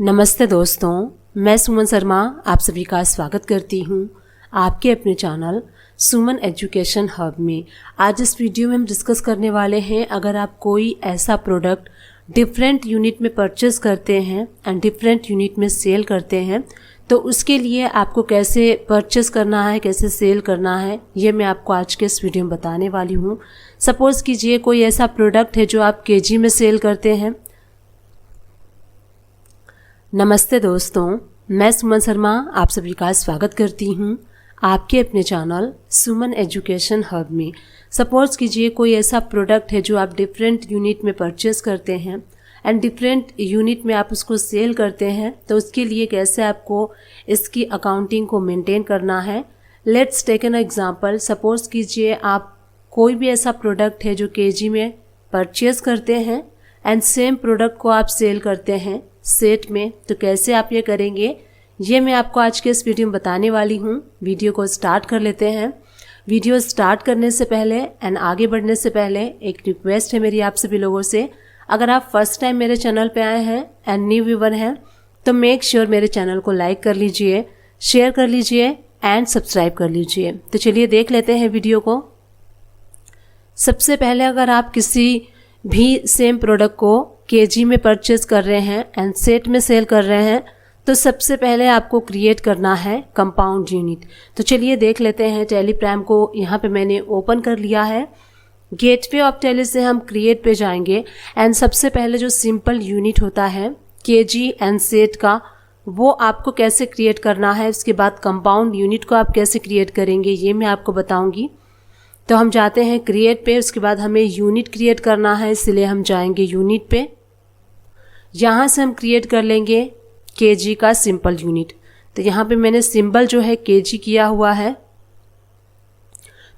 नमस्ते दोस्तों, मैं सुमन शर्मा आप सभी का स्वागत करती हूँ आपके अपने चैनल सुमन एजुकेशन हब में। आज इस वीडियो में हम डिस्कस करने वाले हैं, अगर आप कोई ऐसा प्रोडक्ट डिफरेंट यूनिट में परचेस करते हैं एंड डिफरेंट यूनिट में सेल करते हैं तो उसके लिए आपको कैसे परचेस करना है, कैसे सेल करना है, ये मैं आपको आज के इस वीडियो में बताने वाली हूँ। सपोज़ कीजिए कोई ऐसा प्रोडक्ट है जो आप केजी में सेल करते हैं। नमस्ते दोस्तों, मैं सुमन शर्मा आप सभी का स्वागत करती हूँ आपके अपने चैनल सुमन एजुकेशन हब में। सपोज़ कीजिए कोई ऐसा प्रोडक्ट है जो आप डिफरेंट यूनिट में परचेस करते हैं एंड डिफरेंट यूनिट में आप उसको सेल करते हैं, तो उसके लिए कैसे आपको इसकी अकाउंटिंग को मेंटेन करना है। Let's take an example. Suppose कीजिए आप कोई भी ऐसा प्रोडक्ट है जो केजी में परचेस करते हैं एंड सेम प्रोडक्ट को आप सेल करते हैं सेट में, तो कैसे आप ये करेंगे ये मैं आपको आज के इस वीडियो में बताने वाली हूँ। वीडियो को स्टार्ट कर लेते हैं। वीडियो स्टार्ट करने से पहले एंड आगे बढ़ने से पहले एक रिक्वेस्ट है मेरी आप सभी लोगों से, अगर आप फर्स्ट टाइम मेरे चैनल पे आए हैं एंड न्यू व्यूवर हैं तो मेक श्योर मेरे चैनल को लाइक कर लीजिए, शेयर कर लीजिए एंड सब्सक्राइब कर लीजिए। तो चलिए देख लेते हैं वीडियो को। सबसे पहले अगर आप किसी भी सेम प्रोडक्ट को केजी में परचेज कर रहे हैं एंड सेट में सेल कर रहे हैं तो सबसे पहले आपको क्रिएट करना है कंपाउंड यूनिट। तो चलिए देख लेते हैं। टैली प्राइम को यहाँ पे मैंने ओपन कर लिया है। गेटवे ऑफ टैली से हम क्रिएट पे जाएंगे एंड सबसे पहले जो सिंपल यूनिट होता है केजी एंड सेट का, वो आपको कैसे क्रिएट करना है, उसके बाद कंपाउंड यूनिट को आप कैसे क्रिएट करेंगे ये मैं आपको बताऊँगी। तो हम जाते हैं क्रिएट पे, उसके बाद हमें यूनिट क्रिएट करना है, इसलिए हम जाएंगे यूनिट पे। यहाँ से हम क्रिएट कर लेंगे केजी का सिंपल यूनिट। तो यहाँ पे मैंने सिंबल जो है केजी किया हुआ है,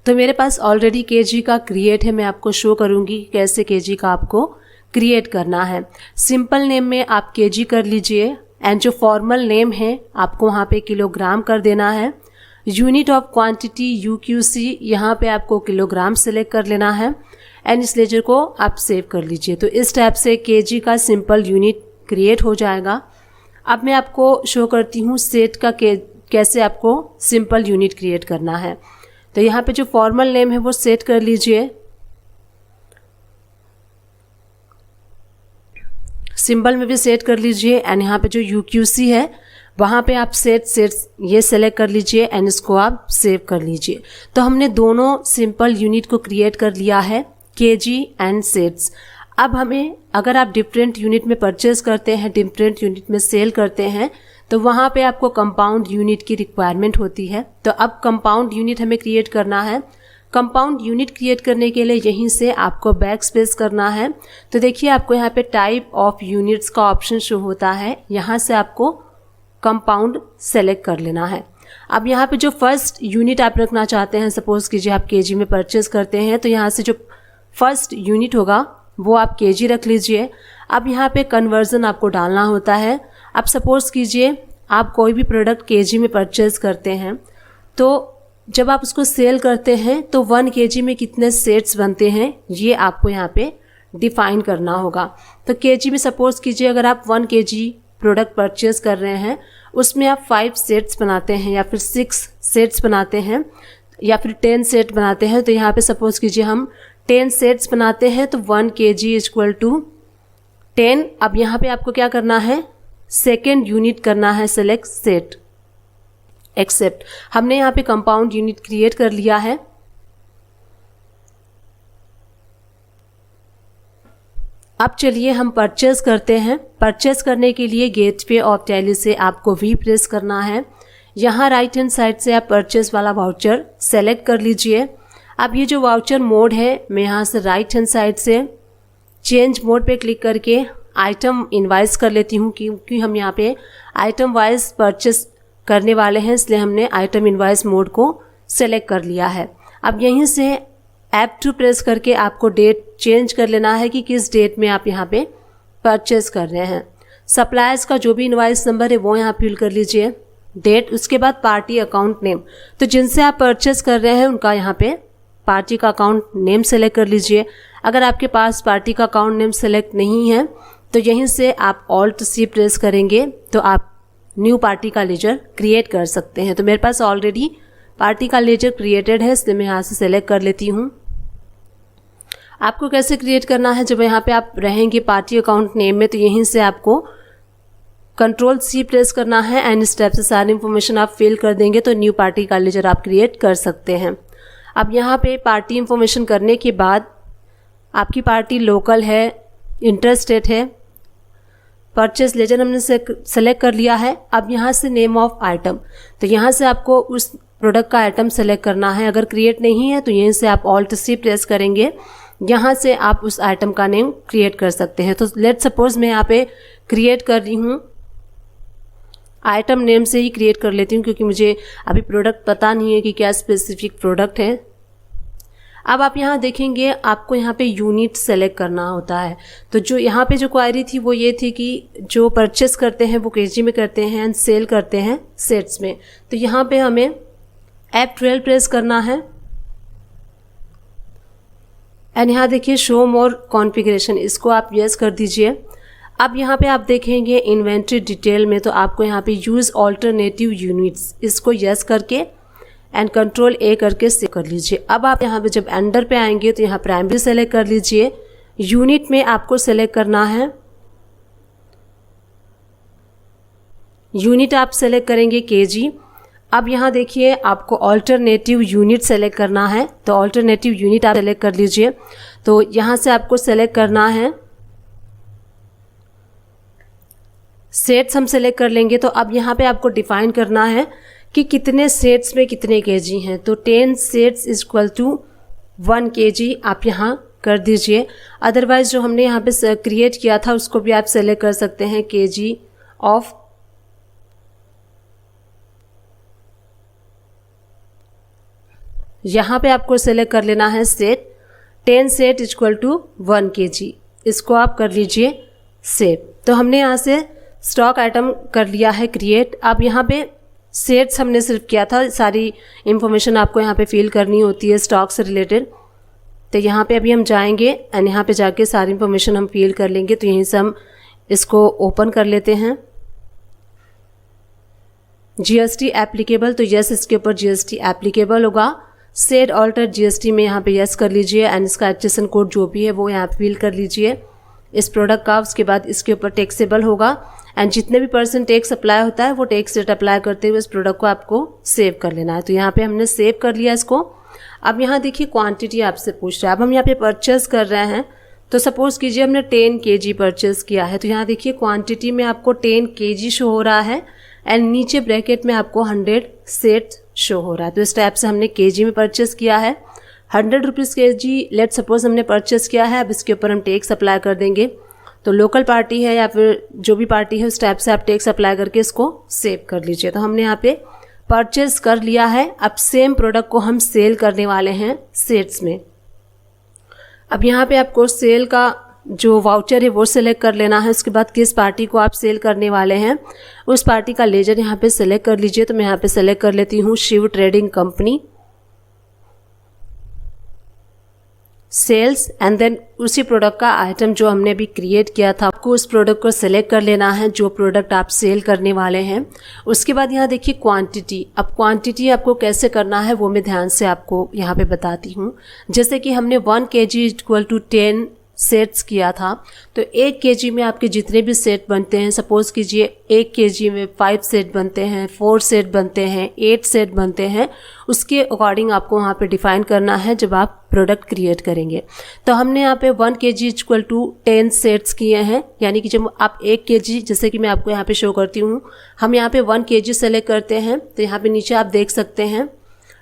तो मेरे पास ऑलरेडी केजी का क्रिएट है। मैं आपको शो करूँगी कैसे केजी का आपको क्रिएट करना है। सिंपल नेम में आप केजी कर लीजिए एंड जो फॉर्मल नेम है आपको वहाँ पे किलोग्राम कर देना है। यूनिट ऑफ क्वांटिटी यूक्यूसी यहाँ पे आपको किलोग्राम सेलेक्ट कर लेना है एंड इस लेजर को आप सेव कर लीजिए। तो इस टाइप से केजी का सिंपल यूनिट क्रिएट हो जाएगा। अब मैं आपको शो करती हूँ सेट का कैसे आपको सिंपल यूनिट क्रिएट करना है। तो यहाँ पे जो फॉर्मल नेम है वो सेट कर लीजिए, सिंबल में भी सेट कर लीजिए एंड यहाँ पे जो यूक्यूसी है वहाँ पे आप सेट ये सेलेक्ट कर लीजिए एंड इसको आप सेव कर लीजिए। तो हमने दोनों सिंपल यूनिट को क्रिएट कर लिया है, केजी एंड सेट्स। अब हमें, अगर आप डिफरेंट यूनिट में परचेस करते हैं, डिफरेंट यूनिट में सेल करते हैं, तो वहाँ पे आपको कंपाउंड यूनिट की रिक्वायरमेंट होती है। तो अब कंपाउंड यूनिट हमें क्रिएट करना है। कंपाउंड यूनिट क्रिएट करने के लिए यहीं से आपको बैक स्पेस करना है। तो देखिए आपको यहाँ पे टाइप ऑफ यूनिट्स का ऑप्शन शो होता है, यहाँ से आपको कंपाउंड सेलेक्ट कर लेना है। अब यहाँ पे जो फर्स्ट यूनिट आप रखना चाहते हैं, सपोज कीजिए आप केजी में परचेस करते हैं, तो यहाँ से जो फर्स्ट यूनिट होगा वो आप केजी रख लीजिए। अब यहाँ पे कन्वर्जन आपको डालना होता है। अब सपोज कीजिए आप कोई भी प्रोडक्ट केजी में परचेस करते हैं, तो जब आप उसको सेल करते हैं तो 1 केजी में कितने सेट्स बनते हैं ये आपको यहाँ पे डिफाइन करना होगा। तो केजी में सपोज कीजिए अगर आप 1 केजी प्रोडक्ट परचेस कर रहे हैं, उसमें आप 5 सेट्स बनाते हैं या फिर 6 सेट्स बनाते हैं या फिर 10 सेट बनाते हैं। तो यहाँ पे सपोज कीजिए हम 10 सेट्स बनाते हैं, तो 1 केजी इक्वल टू 10। अब यहाँ पे आपको क्या करना है, सेकेंड यूनिट करना है सेलेक्ट सेट एक्सेप्ट। हमने यहाँ पे कंपाउंड यूनिट क्रिएट कर लिया है। अब चलिए हम परचेस करते हैं। परचेस करने के लिए गेटवे ऑफ टैली से आपको वी प्रेस करना है। यहाँ राइट हैंड साइड से आप परचेस वाला वाउचर सेलेक्ट कर लीजिए। अब ये जो वाउचर मोड है, मैं यहाँ से राइट हैंड साइड से चेंज मोड पे क्लिक करके आइटम इनवाइस कर लेती हूँ, क्योंकि हम यहाँ पे आइटम वाइज परचेस करने वाले हैं, इसलिए हमने आइटम इनवाइस मोड को सेलेक्ट कर लिया है। अब यहीं से F2 प्रेस करके आपको डेट चेंज कर लेना है कि किस डेट में आप यहाँ पे परचेस कर रहे हैं। सप्लायर्स का जो भी इनवाइस नंबर है वो यहाँ फिल कर लीजिए, डेट, उसके बाद पार्टी अकाउंट नेम। तो जिनसे आप परचेस कर रहे हैं उनका यहाँ पे पार्टी का अकाउंट नेम सेलेक्ट कर लीजिए। अगर आपके पास पार्टी का अकाउंट नेम सेलेक्ट नहीं है तो यहीं से आप ऑल्ट सी प्रेस करेंगे तो आप न्यू पार्टी का लेजर क्रिएट कर सकते हैं। तो मेरे पास ऑलरेडी पार्टी का लेजर क्रिएटेड है, इसलिए मैं यहाँ से सेलेक्ट कर लेती हूँ। आपको कैसे क्रिएट करना है, जब यहाँ पे आप रहेंगे पार्टी अकाउंट नेम में, तो यहीं से आपको कंट्रोल सी प्रेस करना है एंड स्टेप से सारी इन्फॉर्मेशन आप फिल कर देंगे तो न्यू पार्टी का लेजर आप क्रिएट कर सकते हैं। अब यहाँ पे पार्टी इन्फॉर्मेशन करने के बाद आपकी पार्टी लोकल है, इंटर स्टेट है, परचेस लेजर हमने सेलेक्ट कर लिया है। अब यहाँ से नेम ऑफ आइटम, तो यहाँ से आपको उस प्रोडक्ट का आइटम सेलेक्ट करना है। अगर क्रिएट नहीं है तो यहीं से आप ऑल्ट सी प्रेस करेंगे, यहाँ से आप उस आइटम का नेम क्रिएट कर सकते हैं। तो लेट सपोज मैं यहाँ पे क्रिएट कर रही हूँ, आइटम नेम से ही क्रिएट कर लेती हूँ क्योंकि मुझे अभी प्रोडक्ट पता नहीं है कि क्या स्पेसिफिक प्रोडक्ट है। अब आप यहाँ देखेंगे आपको यहाँ पे यूनिट सेलेक्ट करना होता है। तो जो यहाँ पे जो क्वायरी थी वो ये थी कि जो परचेस करते हैं वो केजी में करते हैं एंड सेल करते हैं सेट्स में। तो यहाँ पे हमें F12 प्रेस करना है एंड यहाँ देखिए शो मोर कॉन्फ़िगरेशन, इसको आप यस कर दीजिए। अब यहाँ पे आप देखेंगे इन्वेंट्री डिटेल में, तो आपको यहाँ पे यूज़ ऑल्टरनेटिव यूनिट्स, इसको यस करके एंड कंट्रोल ए करके सेव कर लीजिए। अब आप यहाँ पे जब एंडर पे आएंगे तो यहाँ प्राइमरी सेलेक्ट कर लीजिए। यूनिट में आपको सेलेक्ट करना है, यूनिट आप सेलेक्ट करेंगे केजी। अब यहाँ देखिए आपको ऑल्टरनेटिव यूनिट सेलेक्ट करना है, तो ऑल्टरनेटिव यूनिट आप सेलेक्ट कर लीजिए। तो यहाँ से आपको सेलेक्ट करना है सेट्स, हम सेलेक्ट कर लेंगे। तो अब यहाँ पे आपको डिफाइन करना है कि कितने सेट्स में कितने केजी हैं। तो 10 सेट्स इक्वल टू 1 केजी आप यहाँ कर दीजिए। अदरवाइज जो हमने यहाँ पे क्रिएट किया था उसको भी आप सेलेक्ट कर सकते हैं, केजी ऑफ यहाँ पे आपको सेलेक्ट कर लेना है set, 10 set equal to 1 KG, इसको आप कर लीजिए सेव। तो हमने यहाँ से स्टॉक आइटम कर लिया है क्रिएट। अब यहाँ पे सेट्स हमने सिर्फ किया था, सारी इंफॉर्मेशन आपको यहाँ पे फिल करनी होती है स्टॉक से रिलेटेड। तो यहाँ पे अभी हम जाएंगे एंड यहाँ पे जाके सारी इंफॉर्मेशन हम फिल कर लेंगे। तो यहीं से हम इसको ओपन कर लेते हैं। जीएसटी एप्लीकेबल, तो यस इसके ऊपर जीएसटी एप्लीकेबल होगा। सेट ऑल्टर जीएसटी में यहाँ पे यस कर लीजिए एंड इसका एचएसएन कोड जो भी है वो यहाँ पे फिल कर लीजिए इस प्रोडक्ट का। उसके बाद इसके ऊपर टैक्सेबल होगा एंड जितने भी % टैक्स अप्लाई होता है वो टैक्स रेट अप्लाई करते हुए इस प्रोडक्ट को आपको सेव कर लेना है। तो यहाँ पे हमने सेव कर लिया इसको। अब यहाँ देखिए क्वांटिटी आपसे पूछ रहा है। अब हम यहाँ पे परचेस कर रहे हैं, तो सपोज कीजिए हमने 10 केजी परचेस किया है। तो यहाँ देखिए क्वांटिटी में आपको 10 केजी शो हो रहा है एंड नीचे ब्रैकेट में आपको 100 सेट शो हो रहा है। तो इस टाइप से हमने केजी में परचेस किया है, 100 रुपीज़ केजी लेट सपोज हमने परचेस किया है। अब इसके ऊपर हम टैक्स अप्लाई कर देंगे। तो लोकल पार्टी है या फिर जो भी पार्टी है उस टाइप से आप टैक्स अप्लाई करके इसको सेव कर लीजिए। तो हमने यहाँ पे परचेस कर लिया है। अब सेम प्रोडक्ट को हम सेल करने वाले हैं सेट्स में। अब यहाँ पे आपको सेल का जो वाउचर है वो सिलेक्ट कर लेना है। उसके बाद किस पार्टी को आप सेल करने वाले हैं उस पार्टी का लेजर यहाँ पे सिलेक्ट कर लीजिए। तो मैं यहाँ पे सिलेक्ट कर लेती हूँ Shiv trading company sales and then उसी प्रोडक्ट का आइटम जो हमने भी क्रिएट किया था आपको उस प्रोडक्ट को सिलेक्ट कर लेना है जो प्रोडक्ट आप सेल करने वाले हैं। उसके बाद यहाँ देखिए क्वांटिटी। अब क्वांटिटी आपको कैसे करना है वो मैं ध्यान से आपको यहाँ पे बताती हूँ। जैसे कि हमने 1 केजी इक्वल टू 10 सेट्स किया था, तो 1 केजी में आपके जितने भी सेट बनते हैं, सपोज कीजिए 1 केजी में 5 सेट बनते हैं, 4 सेट बनते हैं, 8 सेट बनते हैं, उसके अकॉर्डिंग आपको वहाँ पे डिफाइन करना है जब आप प्रोडक्ट क्रिएट करेंगे। तो हमने यहाँ पे 1 केजी इक्वल टू 10 सेट्स किए हैं, यानी कि जब आप 1 केजी, जैसे कि मैं आपको यहाँ पे शो करती हूँ, हम यहाँ पे 1 केजी सेलेक्ट करते हैं। तो यहाँ पे नीचे आप देख सकते हैं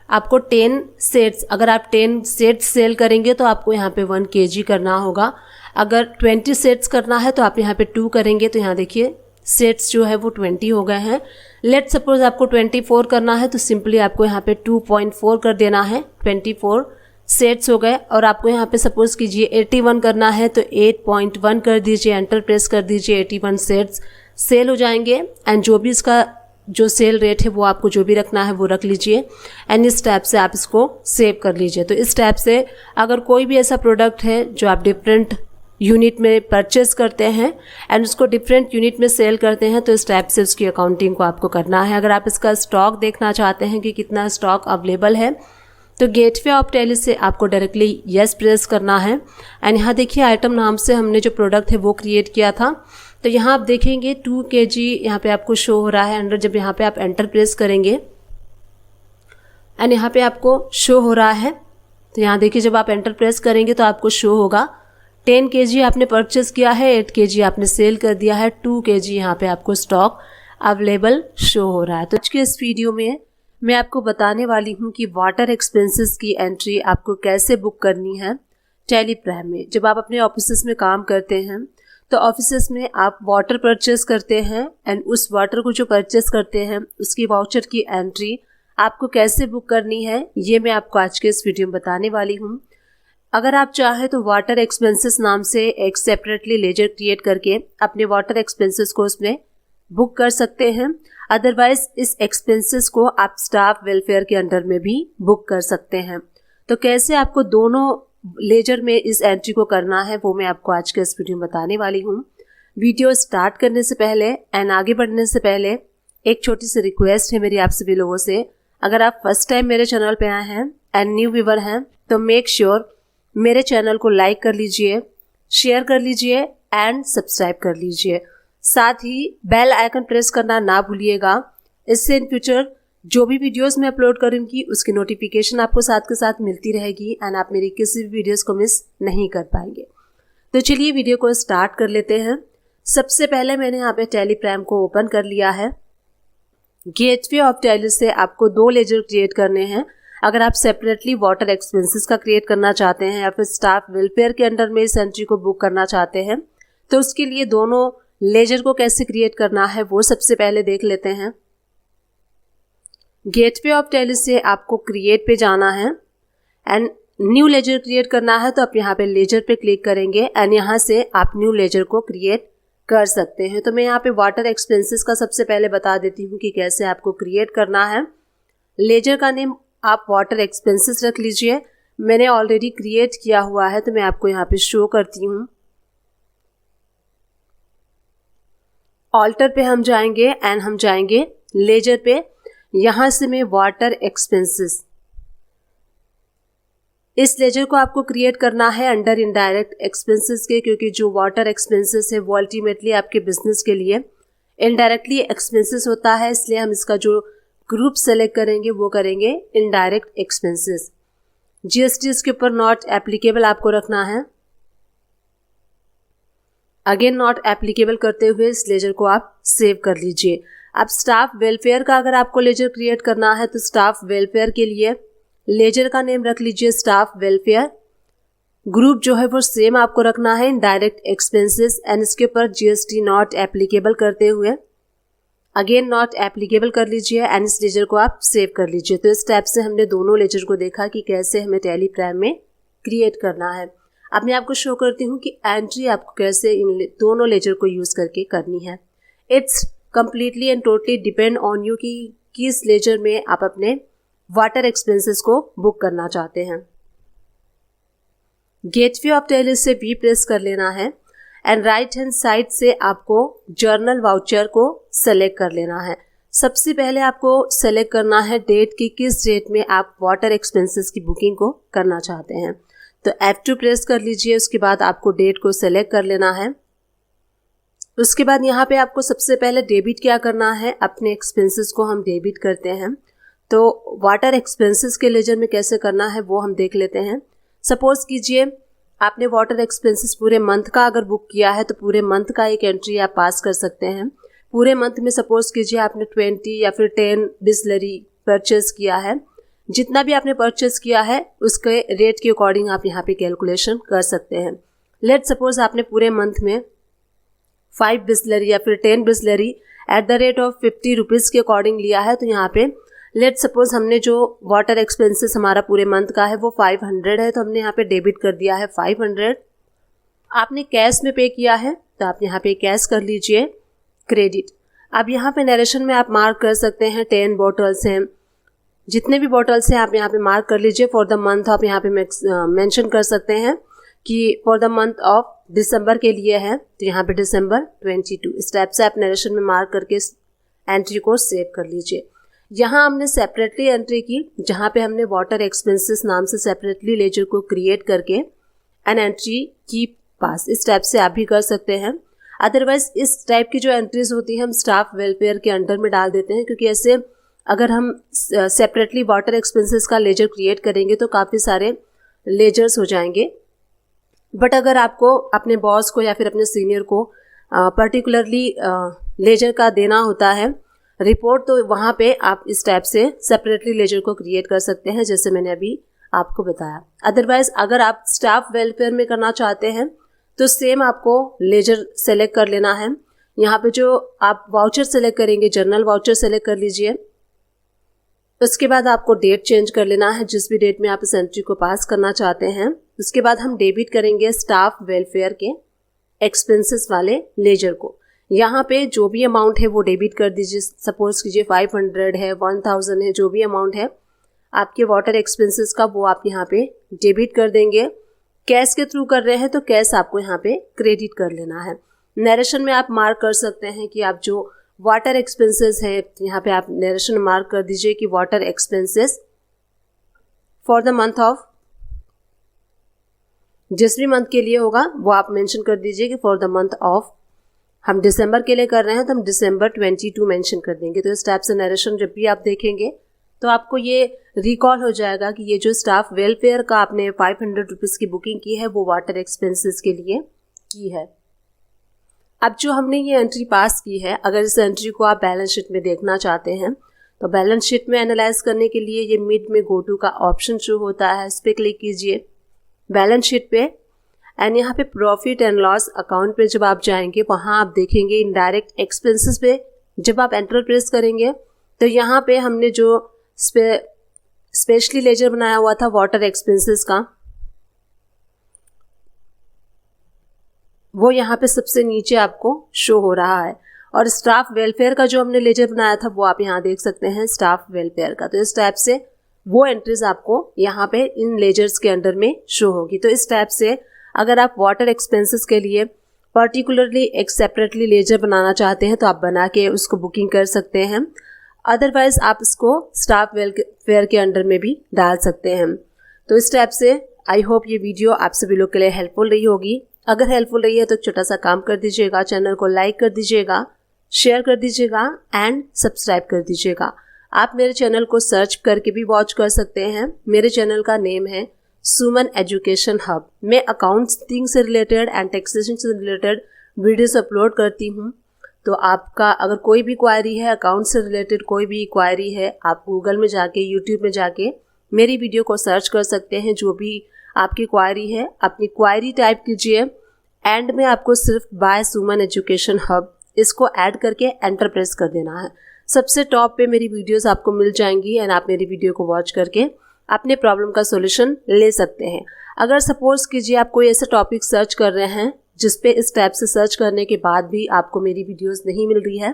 आपको 10 सेट्स, अगर आप 10 सेट्स सेल करेंगे तो आपको यहाँ पे 1 केजी करना होगा। अगर 20 सेट्स करना है तो आप यहाँ पे 2 करेंगे। तो यहाँ देखिए सेट्स जो है वो 20 हो गए हैं। लेट सपोज आपको 24 करना है तो सिंपली आपको यहाँ पे 2.4 कर देना है, 24 सेट्स हो गए। और आपको यहाँ पे सपोज कीजिए 81 करना है तो 8.1 कर दीजिए, एंटर प्रेस कर दीजिए, 81 सेट्स सेल हो जाएंगे। एंड जो भी इसका जो सेल रेट है वो आपको जो भी रखना है वो रख लीजिए एंड इस टाइप से आप इसको सेव कर लीजिए। तो इस टाइप से अगर कोई भी ऐसा प्रोडक्ट है जो आप डिफरेंट यूनिट में परचेस करते हैं एंड उसको डिफरेंट यूनिट में सेल करते हैं, तो इस टाइप से उसकी अकाउंटिंग को आपको करना है। अगर आप इसका स्टॉक देखना चाहते हैं कि कितना स्टॉक अवेलेबल है, तो गेटवे ऑफ टैली से आपको डायरेक्टली यस प्रेस करना है। एंड यहाँ देखिए आइटम नाम से हमने जो प्रोडक्ट है वो क्रिएट किया था, तो यहाँ आप देखेंगे 2 kg यहाँ पे आपको शो हो रहा है अंडर। जब यहाँ पे आप एंटर प्रेस करेंगे एंड यहाँ पे आपको शो हो रहा है, तो यहाँ देखिए जब आप एंटर प्रेस करेंगे तो आपको शो होगा 10 kg आपने परचेस किया है, 8 kg आपने सेल कर दिया है, 2 kg यहाँ पे आपको स्टॉक अवेलेबल शो हो रहा है। तो आज के इस वीडियो में मैं आपको बताने वाली हूँ कि वाटर एक्सपेंसेस की एंट्री आपको कैसे बुक करनी है टैली प्राइम में। जब आप अपने ऑफिस में काम करते हैं तो ऑफिस में आप वाटर परचेस करते हैं एंड उस वाटर को जो परचेस करते हैं उसकी वाउचर की एंट्री आपको कैसे बुक करनी है, ये मैं आपको आज के इस वीडियो में बताने वाली हूँ। अगर आप चाहें तो वाटर एक्सपेंसेस नाम से एक सेपरेटली लेजर क्रिएट करके अपने वाटर एक्सपेंसेस को उसमें बुक कर सकते हैं। अदरवाइज इस एक्सपेंसेस को आप स्टाफ वेलफेयर के अंडर में भी बुक कर सकते हैं। तो कैसे आपको दोनों लेजर में इस एंट्री को करना है वो मैं आपको आज के इस वीडियो में बताने वाली हूँ। वीडियो स्टार्ट करने से पहले एंड आगे बढ़ने से पहले एक छोटी सी रिक्वेस्ट है मेरी आप सभी लोगों से। अगर आप फर्स्ट टाइम मेरे चैनल पे आए हैं एंड न्यू व्यूअर हैं तो मेक श्योर मेरे चैनल को लाइक कर लीजिए, शेयर कर लीजिए एंड सब्सक्राइब कर लीजिए। साथ ही बेल आइकन प्रेस करना ना भूलिएगा। इससे इन फ्यूचर जो भी वीडियोस मैं अपलोड करूंगी उसकी नोटिफिकेशन आपको साथ के साथ मिलती रहेगी एंड आप मेरी किसी भी वीडियोस को मिस नहीं कर पाएंगे। तो चलिए वीडियो को स्टार्ट कर लेते हैं। सबसे पहले मैंने यहाँ पे टैली प्राइम को ओपन कर लिया है। गेटवे ऑफ टैली से आपको 2 लेजर क्रिएट करने हैं। अगर आप सेपरेटली वाटर एक्सपेंसेस का क्रिएट करना चाहते हैं या फिर स्टाफ वेलफेयर के अंडर में इस एंट्री को बुक करना चाहते हैं, तो उसके लिए दोनों लेजर को कैसे क्रिएट करना है वो सबसे पहले देख लेते हैं। गेटवे ऑफ टैली से आपको क्रिएट पे जाना है एंड न्यू लेजर क्रिएट करना है, तो आप यहाँ पे लेजर पे क्लिक करेंगे एंड यहाँ से आप न्यू लेजर को क्रिएट कर सकते हैं। तो मैं यहाँ पे वाटर एक्सपेंसेस का सबसे पहले बता देती हूँ कि कैसे आपको क्रिएट करना है। लेजर का नेम आप वाटर एक्सपेंसेस रख लीजिए। मैंने ऑलरेडी क्रिएट किया हुआ है तो मैं आपको यहाँ पे शो करती हूँ। ऑल्टर पे हम जाएंगे एंड हम जाएंगे लेजर पे। यहाँ से मैं वाटर एक्सपेंसेस, इस लेजर को आपको क्रिएट करना है अंडर इनडायरेक्ट एक्सपेंसेस के, क्योंकि जो वाटर एक्सपेंसेस है वो अल्टीमेटली आपके बिजनेस के लिए इनडायरेक्टली एक्सपेंसेस होता है, इसलिए हम इसका जो ग्रुप सेलेक्ट करेंगे वो करेंगे इनडायरेक्ट एक्सपेंसेस। जीएसटी इसके ऊपर नॉट एप्लीकेबल आपको रखना है। अगेन नॉट एप्लीकेबल करते हुए इस लेजर को आप सेव कर लीजिए। अब स्टाफ वेलफेयर का अगर आपको लेजर क्रिएट करना है तो स्टाफ वेलफेयर के लिए लेजर का नेम रख लीजिए स्टाफ वेलफेयर। ग्रुप जो है वो सेम आपको रखना है इनडायरेक्ट एक्सपेंसेस एंड इसके ऊपर जीएसटी नॉट एप्लीकेबल करते हुए अगेन नॉट एप्लीकेबल कर लीजिए एंड इस लेजर को आप सेव कर लीजिए। तो इस टाइप से हमने दोनों लेजर को देखा कि कैसे हमें टैली प्राइम में क्रिएट करना है। अब मैं आपको शो करती हूँ कि एंट्री आपको कैसे इन दोनों लेजर को यूज करके करनी है। It's completely and totally depend on you कि किस लेजर में आप अपने वाटर एक्सपेंसेस को बुक करना चाहते हैं। गेटवे ऑफ टैली से भी प्रेस कर लेना है एंड राइट हैंड साइड से आपको जर्नल वाउचर को सेलेक्ट कर लेना है। सबसे पहले आपको सेलेक्ट करना है डेट की किस डेट में आप वाटर एक्सपेंसेस की बुकिंग को करना चाहते हैं। तो F2 प्रेस कर लीजिए। उसके बाद आपको डेट को सेलेक्ट कर लेना है। उसके बाद यहाँ पे आपको सबसे पहले डेबिट क्या करना है, अपने एक्सपेंसेस को हम डेबिट करते हैं। तो वाटर एक्सपेंसेस के लेजर में कैसे करना है वो हम देख लेते हैं। सपोज कीजिए आपने वाटर एक्सपेंसेस पूरे मंथ का अगर बुक किया है तो पूरे मंथ का एक एंट्री आप पास कर सकते हैं। पूरे मंथ में सपोज कीजिए आपने 20 या फिर 10 बिस्लरी परचेस किया है। जितना भी आपने परचेस किया है उसके रेट के अकॉर्डिंग आप यहाँ पे कैलकुलेशन कर सकते हैं। लेट सपोज आपने पूरे मंथ में 5 बिस्लरी या फिर 10 Bisleri at the rate of 50 rupees के अकॉर्डिंग लिया है। तो यहाँ पे लेट सपोज हमने जो वाटर एक्सपेंसेस हमारा पूरे मंथ का है वो 500 है, तो हमने यहाँ पे डेबिट कर दिया है 500। आपने कैश में पे किया है तो आप यहाँ पे कैश कर लीजिए क्रेडिट। अब यहाँ पे नरेशन में आप मार्क कर सकते हैं 10 बॉटल्स हैं, जितने भी बॉटल्स हैं आप यहाँ पे मार्क कर लीजिए। फॉर द मंथ आप यहाँ पे मेंशन कर सकते हैं कि for the month of December के लिए है तो यहाँ पे दिसंबर 22 इस टाइप से आप नरेशन में मार्क करके एंट्री को सेव कर लीजिए। यहाँ हमने सेपरेटली एंट्री की, जहाँ पे हमने वाटर एक्सपेंसेस नाम से सेपरेटली लेजर को क्रिएट करके एन एंट्री की पास, इस टाइप से आप भी कर सकते हैं। अदरवाइज इस टाइप की जो एंट्रीज होती है हम स्टाफ वेलफेयर के अंडर में डाल देते हैं, क्योंकि ऐसे अगर हम सेपरेटली वाटर एक्सपेंसेस का लेजर क्रिएट करेंगे तो काफ़ी सारे लेजर्स हो जाएंगे। बट अगर आपको अपने बॉस को या फिर अपने सीनियर को पर्टिकुलरली लेजर का देना होता है रिपोर्ट, तो वहाँ पे आप इस टाइप से सेपरेटली लेजर को क्रिएट कर सकते हैं, जैसे मैंने अभी आपको बताया। अदरवाइज अगर आप स्टाफ वेलफेयर में करना चाहते हैं तो सेम आपको लेजर सेलेक्ट कर लेना है। यहाँ पे जो आप वाउचर सेलेक्ट करेंगे, जर्नल वाउचर सेलेक्ट कर लीजिए। उसके बाद आपको डेट चेंज कर लेना है, जिस भी डेट में आप इस एंट्री को पास करना चाहते हैं। उसके बाद हम डेबिट करेंगे स्टाफ वेलफेयर के एक्सपेंसेस वाले लेजर को। यहाँ पे जो भी अमाउंट है वो डेबिट कर दीजिए। सपोज कीजिए 500 है, 1000 है, जो भी अमाउंट है आपके वाटर एक्सपेंसेस का वो आप यहाँ पे डेबिट कर देंगे। कैश के थ्रू कर रहे हैं तो कैश आपको यहाँ पे क्रेडिट कर लेना है। नरेशन में आप मार्क कर सकते हैं कि आप जो वाटर एक्सपेंसेस है, यहाँ पे आप नरेशन मार्क कर दीजिए कि water expenses for the month of, जिस भी मंथ के लिए होगा वो आप मेंशन कर दीजिए कि फॉर द मंथ ऑफ, हम दिसंबर के लिए कर रहे हैं तो हम दिसंबर 22 मेंशन कर देंगे। तो इस टाइप से नरेशन जब भी आप देखेंगे तो आपको ये रिकॉल हो जाएगा कि ये जो स्टाफ वेलफेयर का आपने 500 रुपीज़ की बुकिंग की है वो वाटर एक्सपेंसेस के लिए की है। अब जो हमने ये एंट्री पास की है, अगर इस एंट्री को आप बैलेंस शीट में देखना चाहते हैं तो बैलेंस शीट में एनालाइज करने के लिए ये मिड में गो टू का ऑप्शन शो होता है, इस पर क्लिक कीजिए बैलेंस शीट पे। एंड यहाँ पे प्रॉफिट एंड लॉस अकाउंट पे जब आप जाएंगे वहाँ आप देखेंगे इनडायरेक्ट एक्सपेंसेस पे जब आप एंटर प्रेस करेंगे तो यहाँ पे हमने जो स्पेशली लेजर बनाया हुआ था वाटर एक्सपेंसेस का, वो यहाँ पे सबसे नीचे आपको शो हो रहा है। और स्टाफ वेलफेयर का जो हमने लेजर बनाया था वो आप यहाँ देख सकते हैं स्टाफ वेलफेयर का। तो इस टाइप से वो एंट्रीज आपको यहाँ पे इन लेजर्स के अंडर में शो होगी। तो इस टाइप से अगर आप वाटर एक्सपेंसेस के लिए पर्टिकुलरली एक सेपरेटली लेजर बनाना चाहते हैं तो आप बना के उसको बुकिंग कर सकते हैं। अदरवाइज आप इसको स्टाफ वेलफेयर के अंडर में भी डाल सकते हैं। तो इस टाइप से आई होप ये वीडियो आप सभी लोग के लिए हेल्पफुल रही होगी। अगर हेल्पफुल रही है तो छोटा सा काम कर दीजिएगा, चैनल को लाइक कर दीजिएगा, शेयर कर दीजिएगा एंड सब्सक्राइब कर दीजिएगा। आप मेरे चैनल को सर्च करके भी वॉच कर सकते हैं। मेरे चैनल का नेम है सुमन एजुकेशन हब। मैं अकाउंटिंग से रिलेटेड एंड टैक्सेशन से रिलेटेड वीडियोस अपलोड करती हूँ। तो आपका अगर कोई भी क्वायरी है, अकाउंट से रिलेटेड कोई भी क्वायरी है, आप गूगल में जाके, यूट्यूब में जाके मेरी वीडियो को सर्च कर सकते हैं। जो भी आपकी क्वायरी है अपनी क्वायरी टाइप कीजिए, एंड में आपको सिर्फ बाय सुमन एजुकेशन हब इसको ऐड करके एंटर प्रेस कर देना है। सबसे टॉप पे मेरी वीडियोस आपको मिल जाएंगी एंड आप मेरी वीडियो को वॉच करके अपने प्रॉब्लम का सॉल्यूशन ले सकते हैं। अगर सपोज कीजिए आप कोई ऐसा टॉपिक सर्च कर रहे हैं जिस पे इस टाइप से सर्च करने के बाद भी आपको मेरी वीडियोस नहीं मिल रही है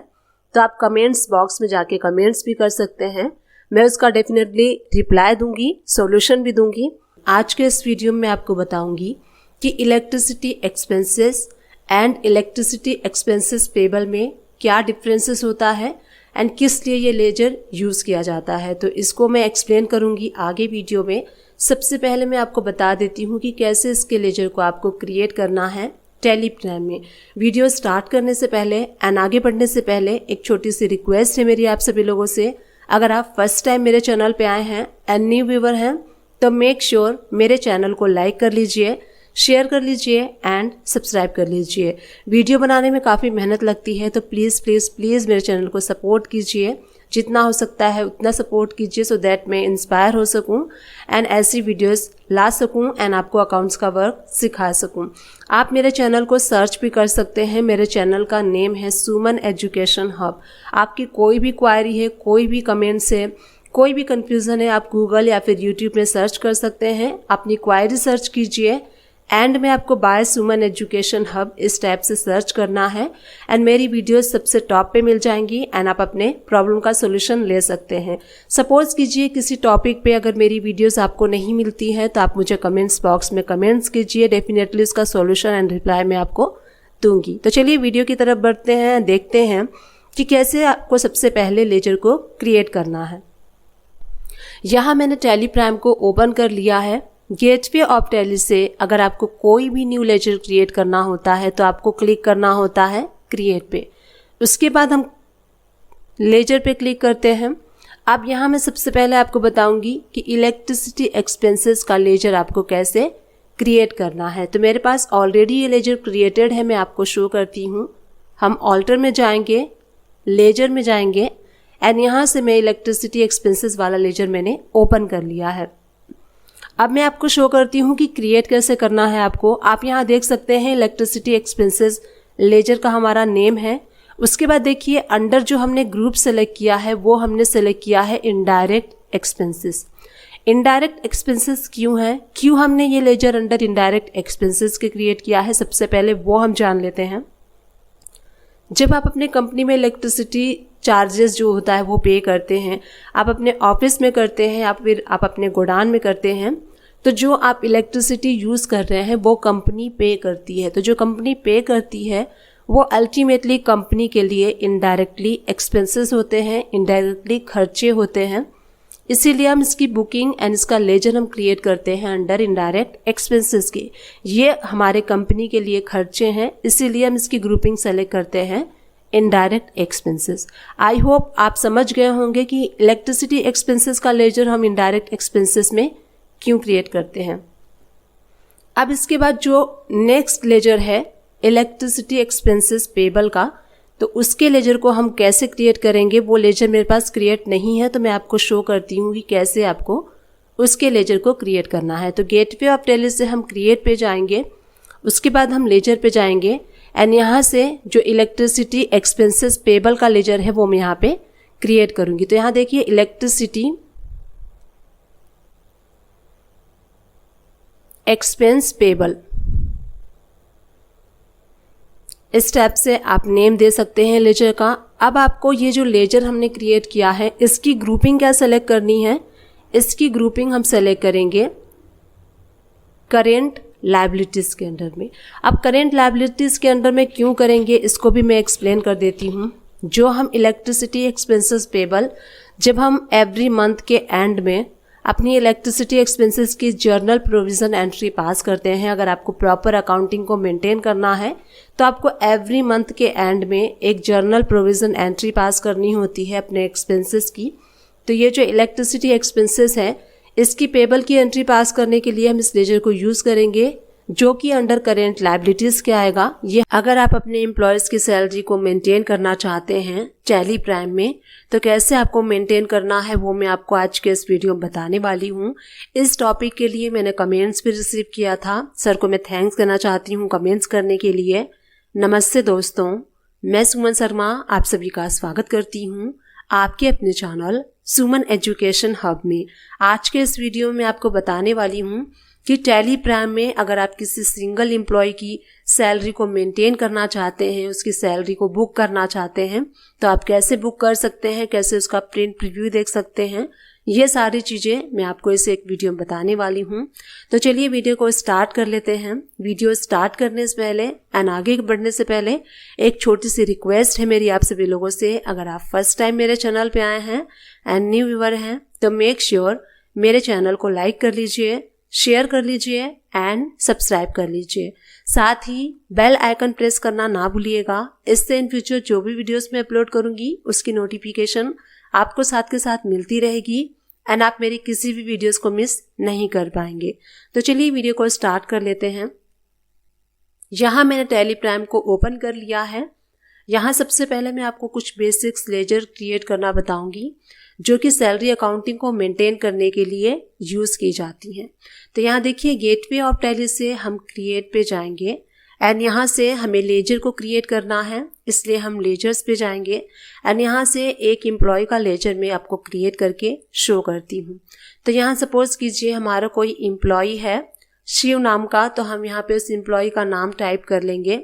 तो आप कमेंट्स बॉक्स में जाके कमेंट्स भी कर सकते हैं। मैं उसका डेफिनेटली रिप्लाई दूंगी, सॉल्यूशन भी दूंगी। आज के इस वीडियो में आपको बताऊंगी कि electricity expenses and electricity expenses payable में क्या डिफरेंसेस होता है एंड किस लिए ये लेजर यूज़ किया जाता है। तो इसको मैं एक्सप्लेन करूंगी आगे वीडियो में। सबसे पहले मैं आपको बता देती हूँ कि कैसे इसके लेजर को आपको क्रिएट करना है टेलीग्राम में। वीडियो स्टार्ट करने से पहले एंड आगे बढ़ने से पहले एक छोटी सी रिक्वेस्ट है मेरी आप सभी लोगों से। अगर आप फर्स्ट टाइम मेरे चैनल पे आए हैं एंड न्यू व्यूवर हैं तो मेक श्योर मेरे चैनल को लाइक कर लीजिए, शेयर कर लीजिए एंड सब्सक्राइब कर लीजिए। वीडियो बनाने में काफ़ी मेहनत लगती है तो प्लीज़ प्लीज़ प्लीज़ मेरे चैनल को सपोर्ट कीजिए, जितना हो सकता है उतना सपोर्ट कीजिए सो दैट मैं इंस्पायर हो सकूं एंड ऐसी वीडियोस ला सकूं एंड आपको अकाउंट्स का वर्क सिखा सकूं। आप मेरे चैनल को सर्च भी कर सकते हैं। मेरे चैनल का नेम है सुमन एजुकेशन हब। आपकी कोई भी क्वायरी है, कोई भी कमेंट्स है, कोई भी कन्फ्यूज़न है, आप गूगल या फिर यूट्यूब में सर्च कर सकते हैं। अपनी क्वायरी सर्च कीजिए एंड में आपको बाय सुमन एजुकेशन हब इस टाइप से सर्च करना है एंड मेरी वीडियोस सबसे टॉप पे मिल जाएंगी एंड आप अपने प्रॉब्लम का सोल्यूशन ले सकते हैं। सपोज कीजिए किसी टॉपिक पे अगर मेरी वीडियोस आपको नहीं मिलती हैं तो आप मुझे कमेंट्स बॉक्स में कमेंट्स कीजिए, डेफिनेटली उसका सोल्यूशन एंड रिप्लाई मैं आपको दूंगी। तो चलिए वीडियो की तरफ बढ़ते हैं, देखते हैं कि कैसे आपको सबसे पहले लेजर को क्रिएट करना है। यहाँ मैंने टैली प्राइम को ओपन कर लिया है। गेटवे ऑफ टैली से अगर आपको कोई भी न्यू लेजर क्रिएट करना होता है तो आपको क्लिक करना होता है क्रिएट पे। उसके बाद हम लेजर पे क्लिक करते हैं। अब यहाँ मैं सबसे पहले आपको बताऊंगी कि इलेक्ट्रिसिटी एक्सपेंसेस का लेजर आपको कैसे क्रिएट करना है। तो मेरे पास ऑलरेडी ये लेजर क्रिएटेड है, मैं आपको शो करती हूँ। हम ऑल्टर में जाएंगे, लेजर में जाएंगे एंड यहाँ से मैं इलेक्ट्रिसिटी एक्सपेंसेस वाला लेजर मैंने ओपन कर लिया है। अब मैं आपको शो करती हूँ कि क्रिएट कैसे करना है आपको। आप यहाँ देख सकते हैं इलेक्ट्रिसिटी एक्सपेंसेस लेजर का हमारा नेम है। उसके बाद देखिए अंडर जो हमने ग्रुप सेलेक्ट किया है वो हमने सेलेक्ट किया है इनडायरेक्ट एक्सपेंसेस। इनडायरेक्ट एक्सपेंसेस क्यों हमने ये लेजर अंडर इनडायरेक्ट एक्सपेंसेस के क्रिएट किया है, सबसे पहले वो हम जान लेते हैं। जब आप अपने कंपनी में इलेक्ट्रिसिटी चार्जेस जो होता है वो पे करते हैं, आप अपने ऑफिस में करते हैं या फिर आप अपने गोडाउन में करते हैं, तो जो आप इलेक्ट्रिसिटी यूज़ कर रहे हैं वो कंपनी पे करती है। तो जो कंपनी पे करती है वो अल्टीमेटली कंपनी के लिए इनडायरेक्टली एक्सपेंसेस होते हैं, इनडायरेक्टली खर्चे होते हैं। इसीलिए हम इसकी बुकिंग एंड इसका लेजर हम क्रिएट करते हैं अंडर इनडायरेक्ट एक्सपेंसेस के। ये हमारे कंपनी के लिए खर्चे हैं, इसीलिए हम इसकी ग्रुपिंग सेलेक्ट करते हैं इनडायरेक्ट एक्सपेंसेस। आई होप आप समझ गए होंगे कि इलेक्ट्रिसिटी एक्सपेंसेस का लेजर हम इनडायरेक्ट एक्सपेंसेस में क्यों क्रिएट करते हैं। अब इसके बाद जो नेक्स्ट लेजर है इलेक्ट्रिसिटी एक्सपेंसेस पेबल का, तो उसके लेजर को हम कैसे क्रिएट करेंगे, वो लेजर मेरे पास क्रिएट नहीं है, तो मैं आपको शो करती हूँ कि कैसे आपको उसके लेजर को क्रिएट करना है। तो गेटवे ऑफ टैली से हम क्रिएट पे जाएंगे, उसके बाद हम लेजर पे जाएंगे एंड यहाँ से जो इलेक्ट्रिसिटी एक्सपेंसेस पेबल का लेजर है वो मैं यहाँ पे क्रिएट करूँगी। तो यहाँ देखिए इलेक्ट्रिसिटी एक्सपेंस पेबल, इस टाइप से आप नेम दे सकते हैं लेजर का। अब आपको ये जो लेजर हमने क्रिएट किया है इसकी ग्रुपिंग क्या सेलेक्ट करनी है, इसकी ग्रुपिंग हम सेलेक्ट करेंगे करेंट लायबिलिटीज़ के अंडर में। अब करेंट लायबिलिटीज़ के अंडर में क्यों करेंगे इसको भी मैं एक्सप्लेन कर देती हूँ। जो हम इलेक्ट्रिसिटी एक्सपेंसेस पेबल जब हम एवरी मंथ के एंड में अपनी इलेक्ट्रिसिटी एक्सपेंसेस की जर्नल प्रोविज़न एंट्री पास करते हैं, अगर आपको प्रॉपर अकाउंटिंग को मेंटेन करना है तो आपको एवरी मंथ के एंड में एक जर्नल प्रोविज़न एंट्री पास करनी होती है अपने एक्सपेंसेस की। तो ये जो इलेक्ट्रिसिटी एक्सपेंसेस है इसकी पेबल की एंट्री पास करने के लिए हम इस लेजर को यूज़ करेंगे, जो कि अंडर करेंट लायबिलिटीज़ के आएगा। ये अगर आप अपने एम्प्लॉयज़ की सैलरी को मेंटेन करना चाहते हैं टैली प्राइम में, तो कैसे आपको मेंटेन करना है वो मैं आपको आज के इस वीडियो में बताने वाली हूँ। इस टॉपिक के लिए मैंने कमेंट्स भी रिसीव किया था, सर को मैं थैंक्स करना चाहती हूँ कमेंट्स करने के लिए। नमस्ते दोस्तों, मैं सुमन शर्मा आप सभी का स्वागत करती हूँ आपके अपने चैनल सुमन एजुकेशन हब में। आज के इस वीडियो में आपको बताने वाली हूँ कि टैली प्राइम में अगर आप किसी सिंगल एम्प्लॉय की सैलरी को मेंटेन करना चाहते हैं, उसकी सैलरी को बुक करना चाहते हैं, तो आप कैसे बुक कर सकते हैं, कैसे उसका प्रिंट प्रीव्यू देख सकते हैं, ये सारी चीज़ें मैं आपको इस एक वीडियो में बताने वाली हूँ। तो चलिए वीडियो को स्टार्ट कर लेते हैं। वीडियो स्टार्ट करने से पहले एंड आगे बढ़ने से पहले एक छोटी सी रिक्वेस्ट है मेरी आप सभी लोगों से। अगर आप फर्स्ट टाइम मेरे चैनल पे आए हैं एंड न्यू व्यूअर हैं तो मेक श्योर मेरे चैनल को लाइक कर लीजिए, शेयर कर लीजिए एंड सब्सक्राइब कर लीजिए। साथ ही बेल आइकन प्रेस करना ना भूलिएगा, इससे इन फ्यूचर जो भी वीडियोस मैं अपलोड करूंगी उसकी नोटिफिकेशन आपको साथ के साथ मिलती रहेगी एंड आप मेरी किसी भी वीडियोस को मिस नहीं कर पाएंगे। तो चलिए वीडियो को स्टार्ट कर लेते हैं। यहाँ मैंने टैली प्राइम को ओपन कर लिया है। यहाँ सबसे पहले मैं आपको कुछ बेसिक्स लेजर क्रिएट करना बताऊंगी जो कि सैलरी अकाउंटिंग को मेंटेन करने के लिए यूज़ की जाती हैं। तो यहाँ देखिए गेटवे ऑफ टैली से हम क्रिएट पे जाएंगे एंड यहाँ से हमें लेजर को क्रिएट करना है, इसलिए हम लेजर्स पे जाएंगे एंड यहाँ से एक एम्प्लॉय का लेजर मैं आपको क्रिएट करके शो करती हूँ। तो यहाँ सपोज कीजिए हमारा कोई एम्प्लॉय है शिव नाम का, तो हम यहाँ पे उस एम्प्लॉय का नाम टाइप कर लेंगे।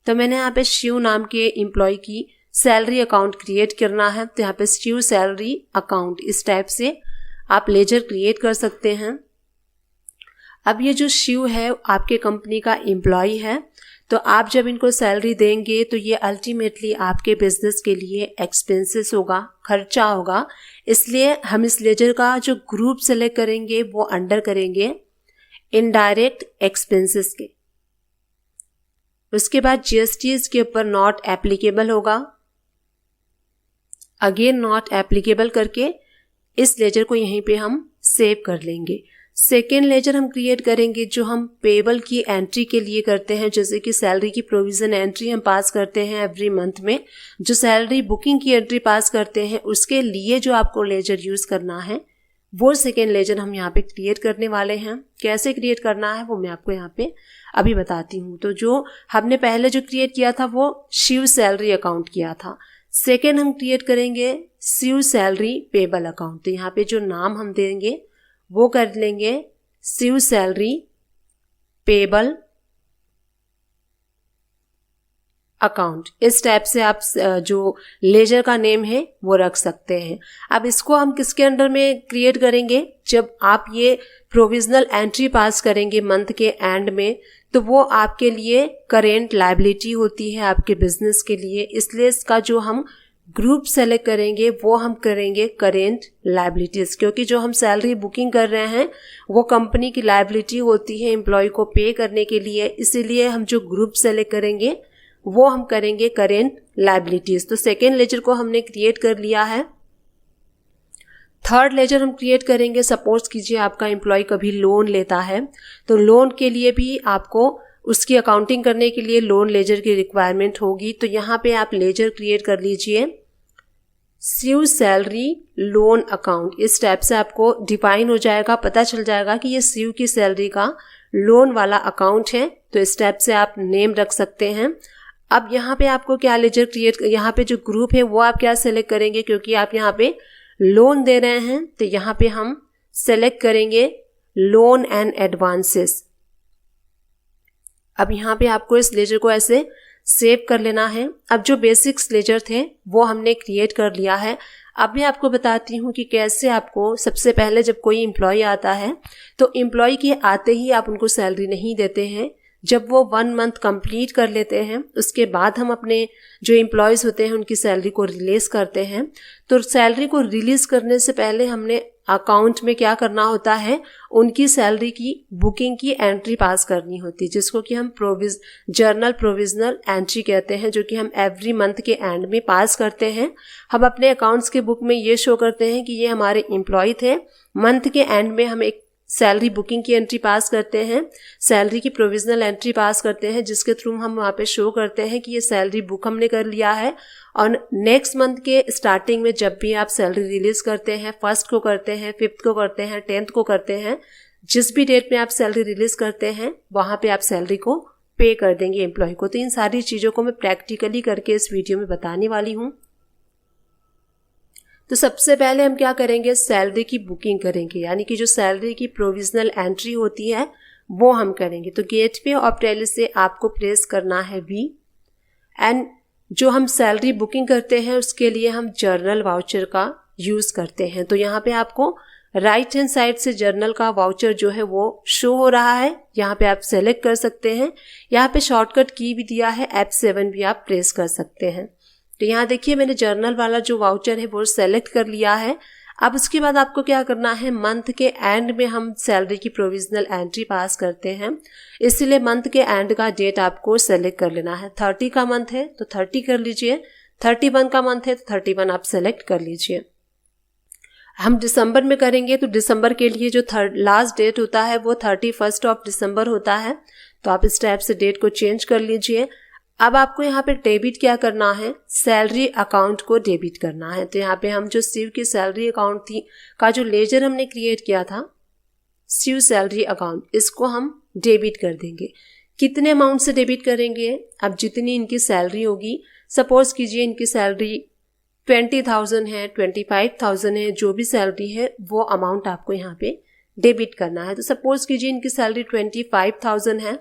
तो मैंने यहाँ पे शिव नाम के एम्प्लॉय की सैलरी अकाउंट क्रिएट करना है, तो यहाँ पे शिव सैलरी अकाउंट इस टाइप से आप लेजर क्रिएट कर सकते हैं। अब ये जो शिव है आपके कंपनी का एम्प्लॉय है, तो आप जब इनको सैलरी देंगे तो ये अल्टीमेटली आपके बिजनेस के लिए एक्सपेंसेस होगा, खर्चा होगा। इसलिए हम इस लेजर का जो ग्रुप सेलेक्ट करेंगे वो अंडर करेंगे इनडायरेक्ट एक्सपेंसेस के। उसके बाद जीएसटी के ऊपर नॉट एप्लीकेबल होगा, अगेन नॉट एप्लीकेबल करके इस लेजर को यहीं पे हम सेव कर लेंगे। सेकेंड लेजर हम क्रिएट करेंगे जो हम पेबल की एंट्री के लिए करते हैं, जैसे कि सैलरी की प्रोविजन एंट्री हम पास करते हैं एवरी मंथ में, जो सैलरी बुकिंग की एंट्री पास करते हैं उसके लिए जो आपको लेजर यूज करना है वो सेकेंड लेजर हम यहाँ पे क्रिएट करने वाले हैं। कैसे क्रिएट करना है वो मैं आपको यहाँ पे अभी बताती हूँ। तो जो हमने पहले जो क्रिएट किया था वो शिव सैलरी अकाउंट किया था। सेकेंड हम क्रिएट करेंगे शिव सैलरी पेबल अकाउंट। तो यहाँ पे जो नाम हम देंगे वो कर लेंगे शिव सैलरी पेबल अकाउंट। इस टाइप से आप जो लेजर का नेम है वो रख सकते हैं। अब इसको हम किसके अंडर में क्रिएट करेंगे, जब आप ये प्रोविजनल एंट्री पास करेंगे मंथ के एंड में, तो वो आपके लिए करेंट लायबिलिटी होती है आपके बिजनेस के लिए। इसलिए इसका जो हम ग्रुप सेलेक्ट करेंगे वो हम करेंगे करेंट लायबिलिटीज, क्योंकि जो हम सैलरी बुकिंग कर रहे हैं वो कंपनी की लायबिलिटी होती है एम्प्लॉय को पे करने के लिए। इसीलिए हम जो ग्रुप सेलेक्ट करेंगे वो हम करेंगे करेंट लायबिलिटीज। तो सेकेंड लेजर को हमने क्रिएट कर लिया है। थर्ड लेजर हम क्रिएट करेंगे, सपोज कीजिए आपका एम्प्लॉय कभी लोन लेता है, तो लोन के लिए भी आपको उसकी अकाउंटिंग करने के लिए लोन लेजर की रिक्वायरमेंट होगी। तो यहाँ पे आप लेजर क्रिएट कर लीजिए शिव सैलरी लोन अकाउंट। इस टाइप से आपको डिफाइन हो जाएगा, पता चल जाएगा कि ये शिव की सैलरी का लोन वाला अकाउंट है। तो इस टाइप से आप नेम रख सकते हैं। अब यहाँ पे आपको क्या लेजर क्रिएट, यहाँ पे जो ग्रुप है वो आप क्या सेलेक्ट करेंगे, क्योंकि आप यहाँ पे लोन दे रहे हैं तो यहाँ पे हम सेलेक्ट करेंगे लोन एंड एडवांसेस। अब यहाँ पे आपको इस लेजर को ऐसे सेव कर लेना है। अब जो बेसिक्स लेजर थे वो हमने क्रिएट कर लिया है। अब मैं आपको बताती हूँ कि कैसे आपको सबसे पहले जब कोई एम्प्लॉय आता है तो एम्प्लॉय के आते ही आप उनको सैलरी नहीं देते हैं। जब वो 1 मंथ कंप्लीट कर लेते हैं उसके बाद हम अपने जो एम्प्लॉयज़ होते हैं उनकी सैलरी को रिलीज़ करते हैं। तो सैलरी को रिलीज़ करने से पहले हमने अकाउंट में क्या करना होता है, उनकी सैलरी की बुकिंग की एंट्री पास करनी होती है, जिसको कि हम जर्नल प्रोविजनल एंट्री कहते हैं, जो कि हम एवरी मंथ के एंड में पास करते हैं। हम अपने अकाउंट्स के बुक में ये शो करते हैं कि ये हमारे एम्प्लॉय थे। मंथ के एंड में हम एक सैलरी बुकिंग की एंट्री पास करते हैं, सैलरी की प्रोविजनल एंट्री पास करते हैं, जिसके थ्रू हम वहाँ पे शो करते हैं कि ये सैलरी बुक हमने कर लिया है। और नेक्स्ट मंथ के स्टार्टिंग में जब भी आप सैलरी रिलीज करते हैं, 1st को करते हैं, 5th को करते हैं, 10th को करते हैं, जिस भी डेट में आप सैलरी रिलीज करते हैं वहाँ पे आप सैलरी को पे कर देंगे एम्प्लॉय को। तो इन सारी चीज़ों को मैं प्रैक्टिकली करके इस वीडियो में बताने वाली हूँ। तो सबसे पहले हम क्या करेंगे, सैलरी की बुकिंग करेंगे, यानी कि जो सैलरी की प्रोविजनल एंट्री होती है वो हम करेंगे। तो गेटवे ऑफ टैली से आपको प्रेस करना है V, एंड जो हम सैलरी बुकिंग करते हैं उसके लिए हम जर्नल वाउचर का यूज़ करते हैं। तो यहाँ पे आपको राइट हैंड साइड से जर्नल का वाउचर जो है वो शो हो रहा है, यहाँ पे आप सेलेक्ट कर सकते हैं। यहाँ पे शॉर्टकट की भी दिया है, F7 भी आप प्रेस कर सकते हैं। तो यहाँ देखिए मैंने जर्नल वाला जो वाउचर है वो सेलेक्ट कर लिया है। अब उसके बाद आपको क्या करना है, मंथ के एंड में हम सैलरी की प्रोविजनल एंट्री पास करते हैं, इसलिए मंथ के एंड का डेट आपको सेलेक्ट कर लेना है। 30 का मंथ है तो 30 कर लीजिए, 31 का मंथ है तो 31 आप सेलेक्ट कर लीजिए। हम दिसंबर में करेंगे तो दिसंबर के लिए जो लास्ट डेट होता है वो 31 ऑफ दिसंबर होता है। तो आप इस टाइप से डेट को चेंज कर लीजिए। अब आपको यहाँ पे डेबिट क्या करना है, सैलरी अकाउंट को डेबिट करना है। तो यहाँ पे हम जो शिव की सैलरी अकाउंट थी का जो लेजर हमने क्रिएट किया था, शिव सैलरी अकाउंट, इसको हम डेबिट कर देंगे। कितने अमाउंट से डेबिट करेंगे, अब जितनी इनकी सैलरी होगी, सपोज कीजिए इनकी सैलरी 20,000 है, 25,000 है, जो भी सैलरी है वो अमाउंट आपको यहाँ पे डेबिट करना है। तो सपोज कीजिए इनकी सैलरी 25,000 है।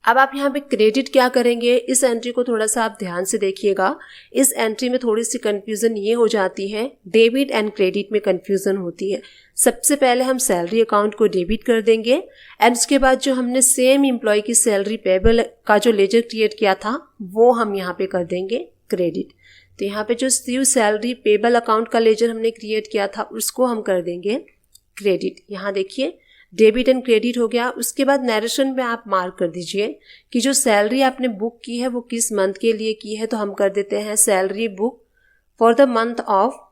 अब आप यहाँ पे क्रेडिट क्या करेंगे, इस एंट्री को थोड़ा सा आप ध्यान से देखिएगा। इस एंट्री में थोड़ी सी कंफ्यूजन ये हो जाती है, डेबिट एंड क्रेडिट में कंफ्यूजन होती है। सबसे पहले हम सैलरी अकाउंट को डेबिट कर देंगे एंड उसके बाद जो हमने सेम एम्प्लॉय की सैलरी पेबल का जो लेजर क्रिएट किया था वो हम यहाँ पे कर देंगे क्रेडिट। तो यहाँ पे जो न्यू सैलरी पेबल अकाउंट का लेजर हमने क्रिएट किया था उसको हम कर देंगे क्रेडिट। यहाँ देखिए डेबिट एंड क्रेडिट हो गया। उसके बाद नरेशन में आप मार्क कर दीजिए कि जो सैलरी आपने बुक की है वो किस मंथ के लिए की है। तो हम कर देते हैं salary book for the month of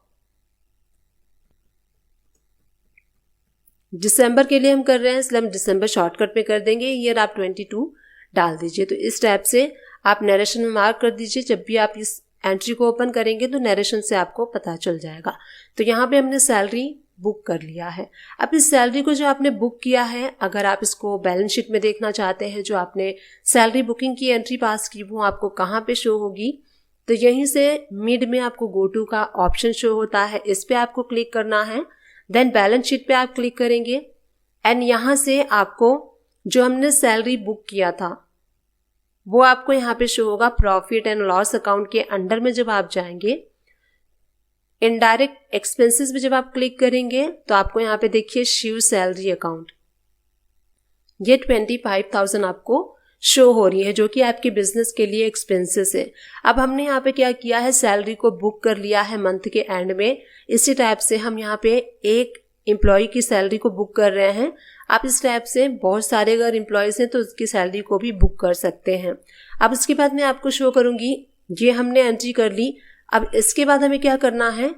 December के लिए हम कर रहे हैं, इसलिए हम दिसंबर शॉर्टकट में कर देंगे। ईयर आप 22 डाल दीजिए। तो इस टाइप से आप नरेशन में मार्क कर दीजिए। जब भी आप इस एंट्री को ओपन करेंगे तो नरेशन से आपको पता चल जाएगा। तो यहाँ पे हमने सैलरी बुक कर लिया है। अब इस सैलरी को जो आपने बुक किया है, अगर आप इसको बैलेंस शीट में देखना चाहते हैं, जो आपने सैलरी बुकिंग की एंट्री पास की वो आपको कहाँ पे शो होगी, तो यहीं से मिड में आपको गो टू का ऑप्शन शो होता है, इस पे आपको क्लिक करना है। देन बैलेंस शीट पे आप क्लिक करेंगे एंड यहाँ से आपको जो हमने सैलरी बुक किया था वो आपको यहाँ पे शो होगा। प्रॉफिट एंड लॉस अकाउंट के अंडर में जब आप जाएंगे, इनडायरेक्ट एक्सपेंसेस में जब आप क्लिक करेंगे तो आपको यहाँ पे देखिए शिव सैलरी अकाउंट, ये 25,000 आपको शो हो रही है जो कि आपके बिजनेस के लिए एक्सपेंसेस है। अब हमने यहाँ पे क्या किया है, सैलरी को बुक कर लिया है मंथ के एंड में। इसी टाइप से हम यहाँ पे एक एम्प्लॉय की सैलरी को बुक कर रहे हैं। आप इस टाइप से बहुत सारे अगर एम्प्लॉयज हैं तो उसकी सैलरी को भी बुक कर सकते हैं। अब इसके बाद मैं आपको शो करूंगी, ये हमने एंट्री कर ली। अब इसके बाद हमें क्या करना है,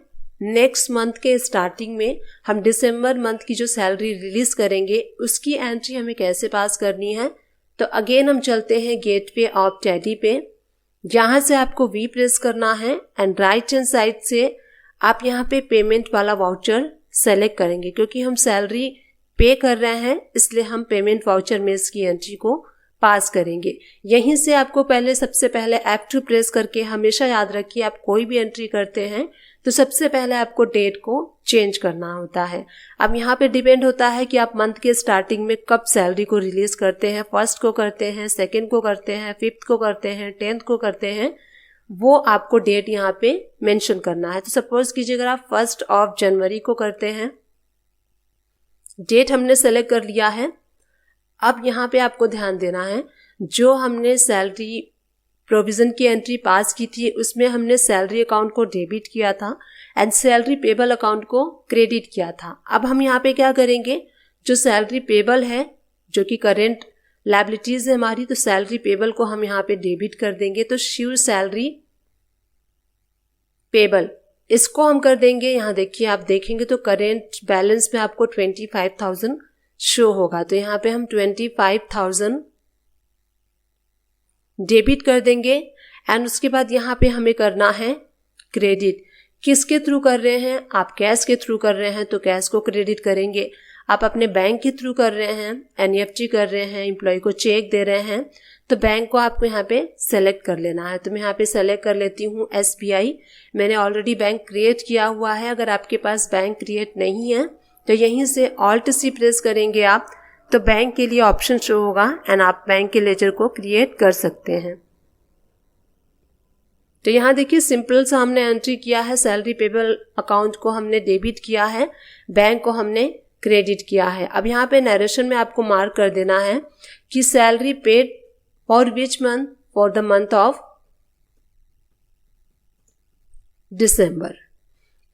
नेक्स्ट मंथ के स्टार्टिंग में हम दिसंबर मंथ की जो सैलरी रिलीज करेंगे उसकी एंट्री हमें कैसे पास करनी है। तो अगेन हम चलते हैं गेटवे ऑफ टैली पे। यहाँ से आपको वी प्रेस करना है एंड राइट हैंड साइड से आप यहाँ पे पेमेंट वाला वाउचर सेलेक्ट करेंगे। क्योंकि हम सैलरी पे कर रहे हैं इसलिए हम पेमेंट वाउचर में इसकी एंट्री को पास करेंगे। यहीं से आपको पहले सबसे पहले F2 प्रेस करके हमेशा याद रखिए, आप कोई भी एंट्री करते हैं तो सबसे पहले आपको डेट को चेंज करना होता है। अब यहाँ पे डिपेंड होता है कि आप मंथ के स्टार्टिंग में कब सैलरी को रिलीज करते हैं, फर्स्ट को करते हैं, सेकंड को करते हैं, फिफ्थ को करते हैं, 10th को करते हैं, वो आपको डेट यहाँ पे मेंशन करना है। तो सपोज कीजिए अगर आप 1 जनवरी को करते हैं, डेट हमने सेलेक्ट कर लिया है। अब यहाँ पे आपको ध्यान देना है, जो हमने सैलरी प्रोविजन की एंट्री पास की थी उसमें हमने सैलरी अकाउंट को डेबिट किया था एंड सैलरी पेबल अकाउंट को क्रेडिट किया था। अब हम यहाँ पे क्या करेंगे, जो सैलरी पेबल है जो कि करेंट लायबिलिटीज है हमारी, तो सैलरी पेबल को हम यहाँ पे डेबिट कर देंगे। तो शिव सैलरी पेबल इसको हम कर देंगे। यहाँ देखिए आप देखेंगे तो करेंट बैलेंस में आपको 25,000 शो होगा। तो यहाँ पे हम 25,000 डेबिट कर देंगे एंड उसके बाद यहाँ पे हमें करना है क्रेडिट। किसके थ्रू कर रहे हैं, आप कैश के थ्रू कर रहे हैं तो कैश को क्रेडिट करेंगे। आप अपने बैंक के थ्रू कर रहे हैं, NEFT कर रहे हैं, एम्प्लॉय को चेक दे रहे हैं, तो बैंक को आपको यहाँ पे सेलेक्ट कर लेना है। तो मैं यहाँ पे सेलेक्ट कर लेती हूँ SBI। मैंने ऑलरेडी बैंक क्रिएट किया हुआ है। अगर आपके पास बैंक क्रिएट नहीं है तो यहीं से Alt+C प्रेस करेंगे आप, तो बैंक के लिए ऑप्शन शो होगा एंड आप बैंक के लेजर को क्रिएट कर सकते हैं। तो यहाँ देखिए सिंपल सा हमने एंट्री किया है, सैलरी पेबल अकाउंट को हमने डेबिट किया है, बैंक को हमने क्रेडिट किया है। अब यहाँ पे नरेशन में आपको मार्क कर देना है कि salary paid for which month, for the month of December.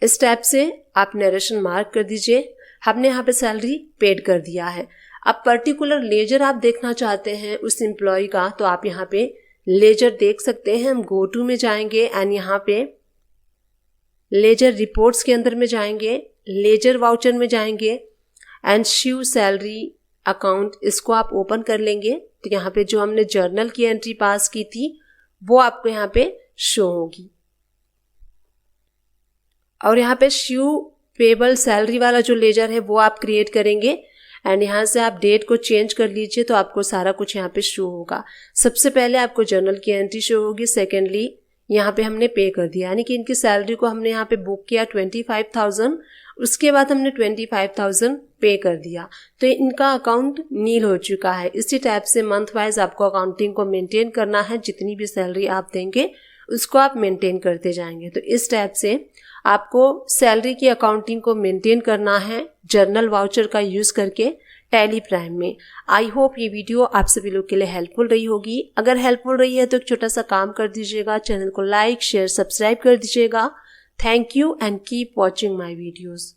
इस टाइप से आप नरेशन मार्क कर दीजिए। हमने यहाँ पे सैलरी पेड कर दिया है। अब पर्टिकुलर लेजर आप देखना चाहते हैं उस एम्प्लॉय का, तो आप यहाँ पे लेजर देख सकते हैं। हम गो टू में जाएंगे एंड यहाँ पे लेजर रिपोर्ट्स के अंदर में जाएंगे, लेजर वाउचर में जाएंगे एंड शिव सैलरी अकाउंट इसको आप ओपन कर लेंगे। तो यहाँ पे जो हमने जर्नल की एंट्री पास की थी वो आपको यहाँ पे शो होगी और यहाँ पे शिव पेबल सैलरी वाला जो लेजर है वो आप क्रिएट करेंगे एंड यहाँ से आप डेट को चेंज कर लीजिए तो आपको सारा कुछ यहाँ पे शो होगा। सबसे पहले आपको जर्नल की एंट्री शो होगी, सेकेंडली यहाँ पे हमने पे कर दिया, यानी कि इनकी सैलरी को हमने यहाँ पे बुक किया 25,000, उसके बाद हमने 25,000 पे कर दिया, तो इनका अकाउंट नील हो चुका है। इसी टाइप से मंथ वाइज आपको अकाउंटिंग को मेंटेन करना है, जितनी भी सैलरी आप देंगे उसको आप मेंटेन करते जाएंगे। तो इस टाइप से आपको सैलरी की अकाउंटिंग को मेंटेन करना है जर्नल वाउचर का यूज़ करके टैली प्राइम में। आई होप ये वीडियो आप सभी लोग के लिए हेल्पफुल रही होगी। अगर हेल्पफुल रही है तो एक छोटा सा काम कर दीजिएगा, चैनल को लाइक शेयर सब्सक्राइब कर दीजिएगा। Thank you and keep watching my videos.